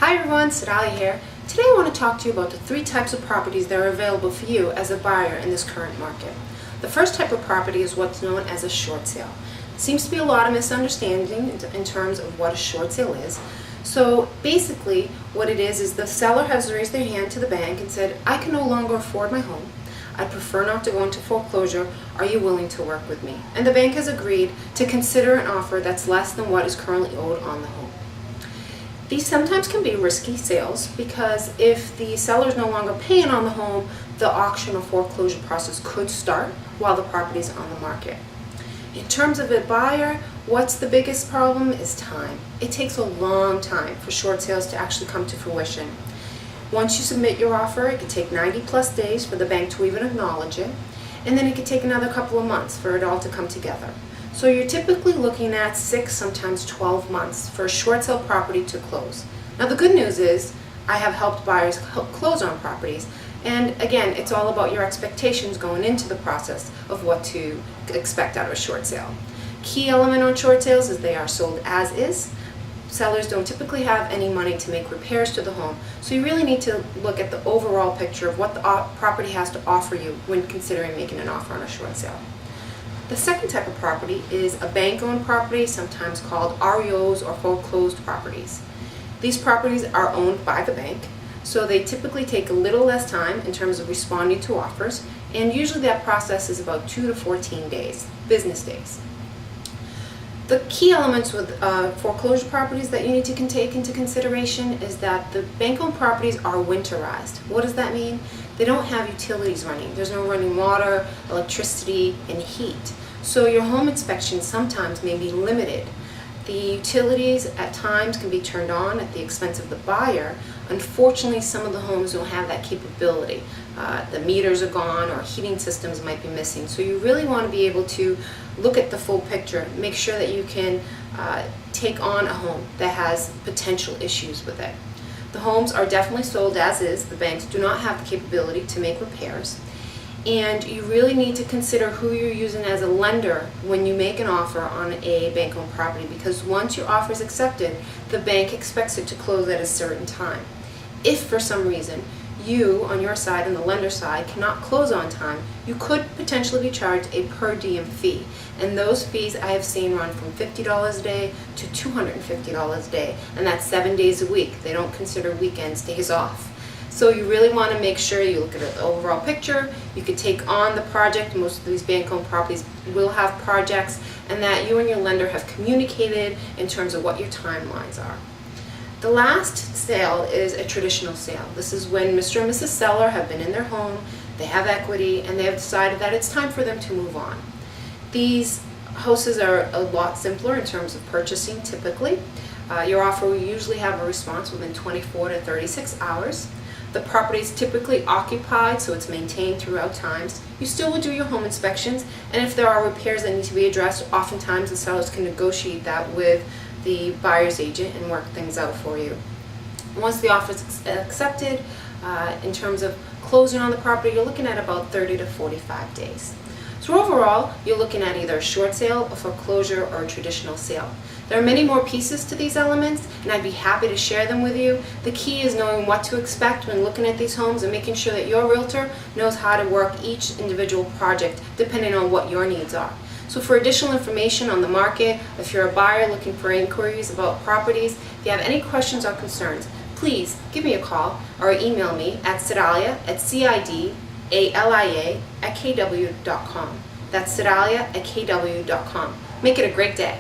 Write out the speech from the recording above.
Hi everyone, Cidalia here. Today I want to talk to you about the three types of properties that are available for you as a buyer in this current market. The first type of property is what's known as a short sale. Seems to be a lot of misunderstanding in terms of what a short sale is. So basically what it is the seller has raised their hand to the bank and said, I can no longer afford my home. I prefer not to go into foreclosure. Are you willing to work with me? And the bank has agreed to consider an offer that's less than what is currently owed on the home. These sometimes can be risky sales because if the seller is no longer paying on the home, the auction or foreclosure process could start while the property is on the market. In terms of a buyer, what's the biggest problem is time. It takes a long time for short sales to actually come to fruition. Once you submit your offer, it could take 90+ days for the bank to even acknowledge it, and then it could take another couple of months for it all to come together. So you're typically looking at 6, sometimes 12 months for a short sale property to close. Now the good news is I have helped buyers close on properties, and again, it's all about your expectations going into the process of what to expect out of a short sale. Key element on short sales is they are sold as is. Sellers don't typically have any money to make repairs to the home, so you really need to look at the overall picture of what the property has to offer you when considering making an offer on a short sale. The second type of property is a bank-owned property, sometimes called REOs or foreclosed properties. These properties are owned by the bank, so they typically take a little less time in terms of responding to offers, and usually that process is about 2 to 14 days, business days. The key elements with foreclosure properties that you need to take into consideration is that the bank-owned properties are winterized. What does that mean? They don't have utilities running. There's no running water, electricity, and heat. So your home inspection sometimes may be limited. The utilities at times can be turned on at the expense of the buyer. Unfortunately, some of the homes don't have that capability. The meters are gone or heating systems might be missing. So you really want to be able to look at the full picture, make sure that you can take on a home that has potential issues with it. The homes are definitely sold as is. The banks do not have the capability to make repairs. And you really need to consider who you're using as a lender when you make an offer on a bank-owned property, because once your offer is accepted, the bank expects it to close at a certain time. If for some reason you, on your side and the lender side, cannot close on time, you could potentially be charged a per diem fee. And those fees I have seen run from $50 a day to $250 a day, and that's 7 days a week. They don't consider weekends days off. So you really want to make sure you look at the overall picture. You could take on the project. Most of these bank-owned properties will have projects, and that you and your lender have communicated in terms of what your timelines are. The last sale is a traditional sale. This is when Mr. and Mrs. Seller have been in their home, they have equity, and they have decided that it's time for them to move on. These houses are a lot simpler in terms of purchasing typically. Your offer will usually have a response within 24 to 36 hours. The property is typically occupied, so it's maintained throughout times. You still will do your home inspections, and if there are repairs that need to be addressed, oftentimes the sellers can negotiate that with the buyer's agent and work things out for you. Once the offer is accepted, in terms of closing on the property, you're looking at about 30 to 45 days. So overall, you're looking at either a short sale, a foreclosure, or a traditional sale. There are many more pieces to these elements, and I'd be happy to share them with you. The key is knowing what to expect when looking at these homes and making sure that your realtor knows how to work each individual project depending on what your needs are. So for additional information on the market, if you're a buyer looking for inquiries about properties, if you have any questions or concerns, please give me a call or email me at Cidalia at CIDALIA@KW.com. That's Cidalia@KW.com. Make it a great day.